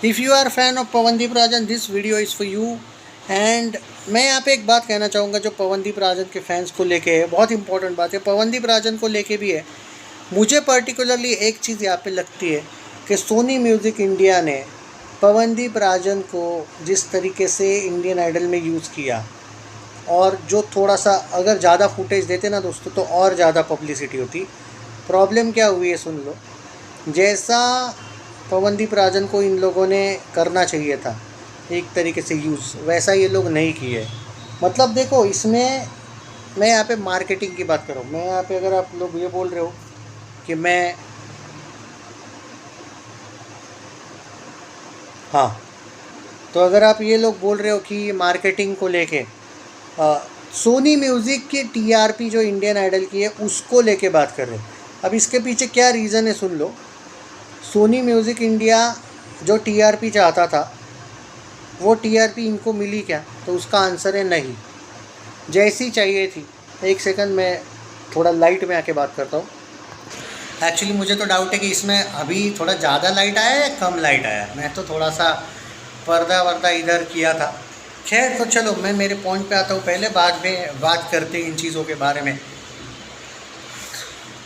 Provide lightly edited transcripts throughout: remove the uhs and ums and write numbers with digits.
If you are fan of Pawandeep Rajan, this video is for you. And मैं यहाँ पे एक बात कहना चाहूँगा जो पवनदीप राजन के फैंस को लेके है, बहुत इंपॉर्टेंट बात है, पवनदीप राजन को लेके भी है। मुझे पर्टिकुलरली एक चीज़ यहाँ पे लगती है कि सोनी म्यूज़िक इंडिया ने पवनदीप राजन को जिस तरीके से इंडियन आइडल में यूज़ किया, और जो थोड़ा सा अगर ज़्यादा फुटेज देते ना दोस्तों तो और ज़्यादा पब्लिसिटी होती। प्रॉब्लम क्या हुई है सुन लो। जैसा पवनदीप राजन को इन लोगों ने करना चाहिए था एक तरीके से यूज़, वैसा ये लोग नहीं किए। मतलब देखो, इसमें मैं यहाँ पे मार्केटिंग की बात करूँ, मैं यहाँ पे अगर आप लोग ये बोल रहे हो कि मैं हाँ, तो अगर आप ये लोग बोल रहे हो कि मार्केटिंग को लेके सोनी म्यूज़िक की टीआरपी जो इंडियन आइडल की है उसको लेके बात कर रहे हो। अब इसके पीछे क्या रीज़न है सुन लो। सोनी म्यूज़िक इंडिया जो टीआरपी चाहता था वो टीआरपी इनको मिली क्या? तो उसका आंसर है नहीं, जैसी चाहिए थी। एक सेकंड, मैं थोड़ा लाइट में आके बात करता हूँ। एक्चुअली मुझे तो डाउट है कि इसमें अभी थोड़ा ज़्यादा लाइट आया है या कम लाइट आया है। मैं तो थोड़ा सा पर्दा वर्दा इधर किया था। खैर, तो चलो मैं मेरे पॉइंट पे आता हूँ। पहले बाद में बात करते हैं इन चीज़ों के बारे में।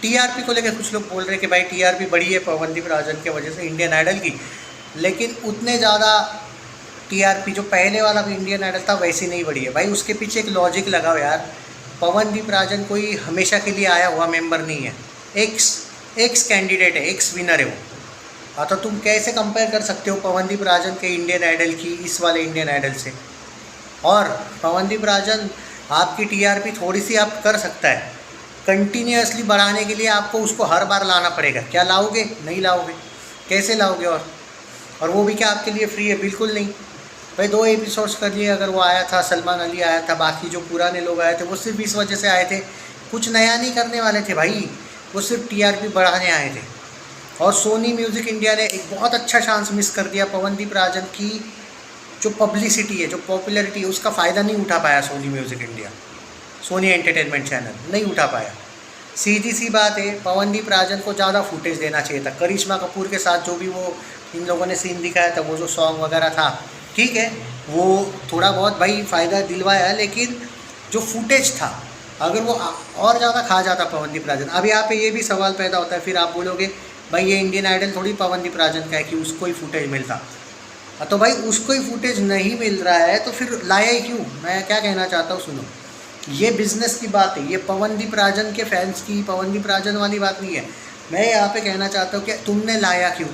टीआरपी को लेकर कुछ लोग बोल रहे हैं कि भाई टीआरपी बढ़ी है पवनदीप राजन की वजह से इंडियन आइडल की, लेकिन उतने ज़्यादा टीआरपी जो पहले वाला भी इंडियन आइडल था वैसी नहीं बढ़ी है। भाई उसके पीछे एक लॉजिक लगाओ यार। पवनदीप राजन कोई हमेशा के लिए आया हुआ मेंबर नहीं है, एक्स एक्स कैंडिडेट है, एक्स विनर है वो। हाँ, तो तुम कैसे कंपेयर कर सकते हो पवनदीप राजन के इंडियन आइडल की इस वाले इंडियन आइडल से? और पवनदीप राजन आपकी टीआरपी थोड़ी सी आप कर सकता है, कंटिन्यूसली बढ़ाने के लिए आपको उसको हर बार लाना पड़ेगा। क्या लाओगे? नहीं लाओगे। कैसे लाओगे? और वो भी क्या आपके लिए फ्री है? बिल्कुल नहीं भाई। 2 एपिसोड्स कर लिए। अगर वो आया था, सलमान अली आया था, बाकी जो पुराने लोग आए थे वो सिर्फ इस वजह से आए थे, कुछ नया नहीं करने वाले थे भाई, वो सिर्फ टीआरपी बढ़ाने आए थे। और सोनी म्यूज़िक इंडिया ने एक बहुत अच्छा चांस मिस कर दिया। पवनदीप राजन की जो पब्लिसिटी है, जो पॉपुलैरिटी है, उसका फ़ायदा नहीं उठा पाया Sony Music India, Sony Entertainment channel नहीं उठा पाया। सीधी सी बात है, पवनदीप राजन को ज़्यादा फुटेज देना चाहिए था। करिश्मा कपूर के साथ जो भी वो इन लोगों ने सीन दिखाया था, वो जो सॉन्ग वगैरह था, ठीक है, वो थोड़ा बहुत भाई फ़ायदा दिलवाया, लेकिन जो फुटेज था अगर वो और ज़्यादा खा जाता पवनदीप राजन। अब यहाँ पे ये भी सवाल पैदा होता है, फिर आप बोलोगे भाई ये इंडियन आइडल थोड़ी पवनदीप राजन का है कि उसको ही फुटेज मिलता। तो भाई उसको ही फुटेज नहीं मिल रहा है तो फिर लाया ही क्यों? मैं क्या कहना चाहता हूँ सुनो, ये बिज़नेस की बात है, ये पवनदीप राजन के फैंस की, पवनदीप राजन वाली बात नहीं है। मैं यहाँ पे कहना चाहता हूँ कि तुमने लाया क्यों?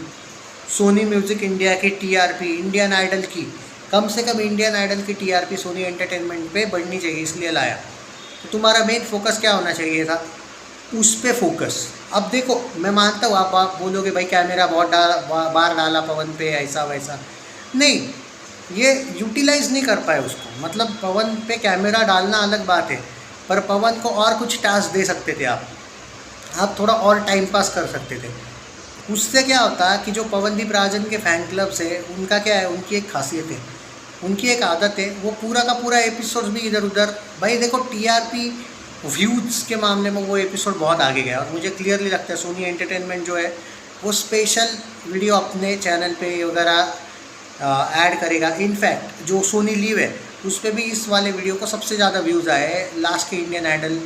सोनी म्यूज़िक इंडिया की टीआरपी इंडियन आइडल की, कम से कम इंडियन आइडल की टीआरपी सोनी एंटरटेनमेंट पे बढ़नी चाहिए, इसलिए लाया। तो तुम्हारा मेन फोकस क्या होना चाहिए था? उस पे फोकस। अब देखो, मैं मानता हूँ आप बोलोगे भाई कैमरा बहुत बार डाला पवन पे, ऐसा वैसा। नहीं, ये यूटिलाइज़ नहीं कर पाए उसको। मतलब पवन पे कैमरा डालना अलग बात है, पर पवन को और कुछ टास्क दे सकते थे आप थोड़ा और टाइम पास कर सकते थे। उससे क्या होता है कि जो पवनदीप राजन के फ़ैन क्लब्स है, उनका क्या है, उनकी एक खासियत है, उनकी एक आदत है, वो पूरा का पूरा एपिसोड भी इधर उधर। भाई देखो, टीआरपी व्यूज़ के मामले में वो एपिसोड बहुत आगे गया, और मुझे क्लियरली लगता है सोनी एंटरटेनमेंट जो है वो स्पेशल वीडियो अपने चैनल पे वगैरह ऐड करेगा। इनफैक्ट जो सोनी लीव है उस पर भी इस वाले वीडियो को सबसे ज़्यादा व्यूज़ आए हैं लास्ट के इंडियन आइडल,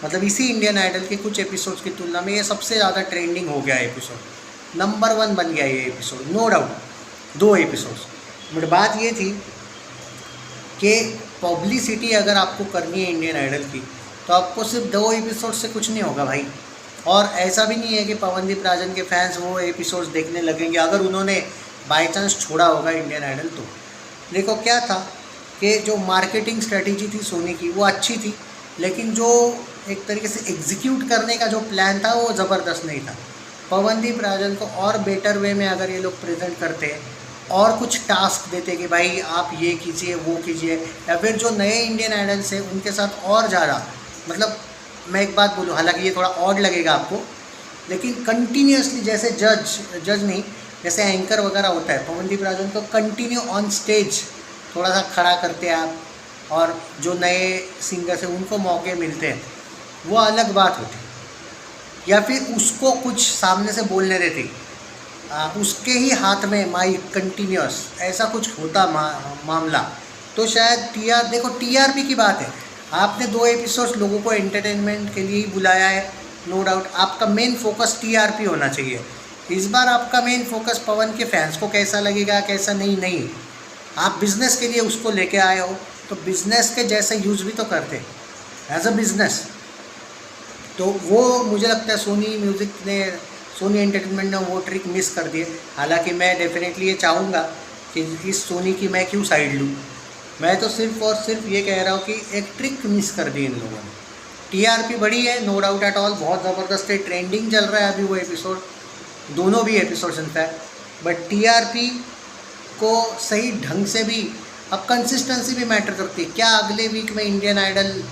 मतलब इसी इंडियन आइडल के कुछ एपिसोड्स की तुलना में ये सबसे ज़्यादा ट्रेंडिंग हो गया एपिसोड, नंबर 1 बन गया ये episode, no doubt. 2 episodes. But बात ये थी कि पब्लिसिटी अगर आपको करनी है इंडियन आइडल की, तो आपको सिर्फ 2 एपिसोड से कुछ नहीं होगा भाई। और ऐसा भी नहीं है कि पवनदीप राजन के फैंस वो एपिसोड्स देखने लगेंगे अगर उन्होंने बाई चांस छोड़ा होगा इंडियन आइडल। तो देखो क्या था कि जो मार्केटिंग स्ट्रेटजी थी सोनी की वो अच्छी थी, लेकिन जो एक तरीके से एग्जीक्यूट करने का जो प्लान था वो ज़बरदस्त नहीं था। पवनदीप राजन को और बेटर वे में अगर ये लोग प्रेजेंट करते, और कुछ टास्क देते कि भाई आप ये कीजिए वो कीजिए, या फिर जो नए इंडियन आइडल्स हैं उनके साथ और ज़्यादा, मतलब मैं एक बात बोलूँ, हालांकि ये थोड़ा ऑड लगेगा आपको, लेकिन कंटिन्यूसली जैसे जज नहीं, जैसे एंकर वगैरह होता है, पवनदीप राजन को कंटिन्यू ऑन स्टेज थोड़ा सा खड़ा करते आप, और जो नए सिंगर्स हैं उनको मौके मिलते हैं, वो अलग बात होती। या फिर उसको कुछ सामने से बोलने देते उसके ही हाथ में माइक कंटिन्यूस, ऐसा कुछ होता मामला, तो शायद देखो टीआरपी की बात है, आपने 2 एपिसोड्स लोगों को एंटरटेनमेंट के लिए ही बुलाया है, नो डाउट आपका मेन फोकस टीआरपी होना चाहिए। इस बार आपका मेन फोकस पवन के फैंस को कैसा लगेगा कैसा नहीं, आप बिज़नेस के लिए उसको लेके आए हो, तो बिज़नेस के जैसे यूज़ भी तो करते एज अ बिज़नेस। तो वो मुझे लगता है सोनी एंटरटेनमेंट ने वो ट्रिक मिस कर दी है। हालांकि मैं डेफिनेटली ये चाहूँगा कि इस सोनी की मैं क्यों साइड लूँ, मैं तो सिर्फ और सिर्फ ये कह रहा हूँ कि एक ट्रिक मिस कर दी इन लोगों ने। टीआरपी बढ़ी है, नो डाउट एट ऑल, बहुत ज़बरदस्त है, ट्रेंडिंग चल रहा है अभी वो एपिसोड, दोनों भी एपिसोड्स इनफैक्ट, बट टीआरपी को सही ढंग से भी, अब कंसिस्टेंसी भी मैटर करती है। क्या अगले वीक में इंडियन आइडल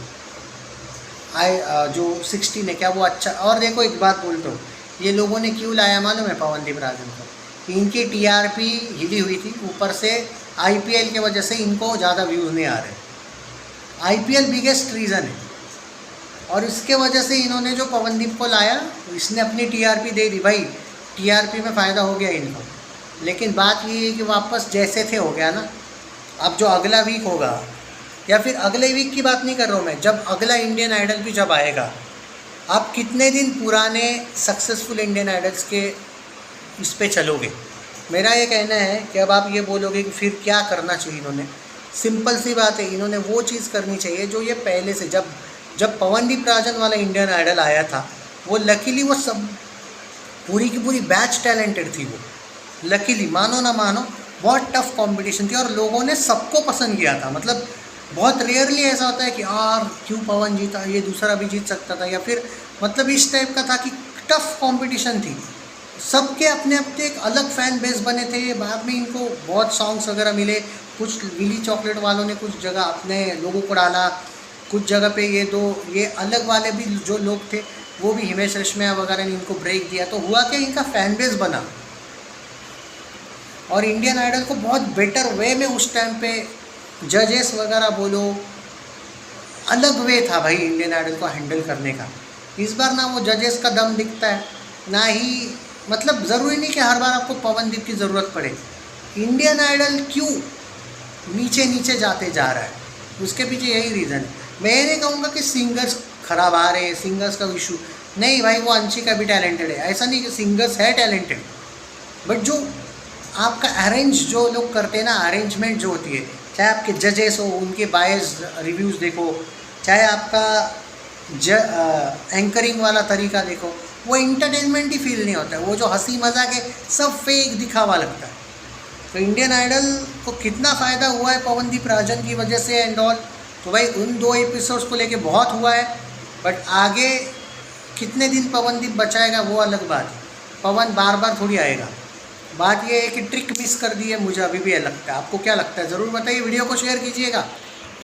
जो 16 है क्या वो अच्छा, और देखो एक बात बोलता हूँ, ये लोगों ने क्यों लाया मालूम है पवनदीप राजन को, इनकी टीआरपी हिली हुई थी, ऊपर से आईपीएल की वजह से इनको ज़्यादा व्यूज़ नहीं आ रहे, आईपीएल बिगेस्ट रीज़न है, और इसके वजह से इन्होंने जो पवनदीप को लाया इसने अपनी टीआरपी दे दी, भाई टीआरपी में फ़ायदा हो गया इनको। लेकिन बात ये है कि वापस जैसे थे हो गया ना। अब जो अगला वीक होगा, या फिर अगले वीक की बात नहीं कर रहा हूँ मैं, जब अगला इंडियन आइडल भी जब आएगा, आप कितने दिन पुराने सक्सेसफुल इंडियन आइडल्स के इस पे चलोगे। मेरा ये कहना है कि अब आप ये बोलोगे कि फिर क्या करना चाहिए इन्होंने, सिंपल सी बात है, इन्होंने वो चीज़ करनी चाहिए जो ये पहले से, जब पवनदीप राजन वाला इंडियन आइडल आया था, वो लकीली वो सब पूरी की पूरी बैच टैलेंटेड थी, वो लकीली मानो ना मानो बहुत टफ कंपटीशन थी और लोगों ने सबको पसंद किया था। मतलब बहुत रेयरली ऐसा होता है कि यार क्यों पवन जीता, ये दूसरा भी जीत सकता था, या फिर मतलब इस टाइप का था कि टफ कंपटीशन थी, सबके अपने अपने एक अलग फ़ैन बेस बने थे। बाद में इनको बहुत सॉन्ग्स वगैरह मिले, कुछ विली चॉकलेट वालों ने कुछ जगह अपने लोगों को डाला, कुछ जगह पे ये अलग वाले भी जो लोग थे वो भी, हिमेश रेशमिया वगैरह ने इनको ब्रेक दिया, तो हुआ क्या इनका फ़ैन बेस बना, और इंडियन आइडल को बहुत बेटर वे में उस टाइम पे जजेस वगैरह बोलो, अलग वे था भाई इंडियन आइडल को हैंडल करने का। इस बार ना वो जजेस का दम दिखता है, ना ही मतलब ज़रूरी नहीं कि हर बार आपको पवनदीप की ज़रूरत पड़े। इंडियन आइडल क्यों नीचे नीचे जाते जा रहा है, उसके पीछे यही रीज़न है। मैं नहीं कहूँगा कि सिंगर्स खराब आ रहे हैं, सिंगर्स का इशू नहीं, भाई वो अंशिका भी टैलेंटेड है, ऐसा नहीं कि सिंगर्स है टैलेंटेड, बट जो आपका अरेंज जो लोग करते हैं ना, अरेंजमेंट जो होती है, चाहे आपके जजेस हो उनके बायस रिव्यूज़ देखो, चाहे आपका एंकरिंग वाला तरीका देखो, वो इंटरटेनमेंट ही फील नहीं होता है, वो जो हंसी मजाक है सब फेक दिखावा लगता है। तो इंडियन आइडल को कितना फ़ायदा हुआ है पवनदीप राजन की वजह से एंड ऑल, तो भाई उन 2 एपिसोड्स को लेके बहुत हुआ है, बट आगे कितने दिन पवनदीप बचाएगा वो अलग बात है, पवन बार बार थोड़ी आएगा। बात ये है कि ट्रिक मिस कर दी है, मुझे अभी भी लगता है। आपको क्या लगता है ज़रूर बताइए, वीडियो को शेयर कीजिएगा।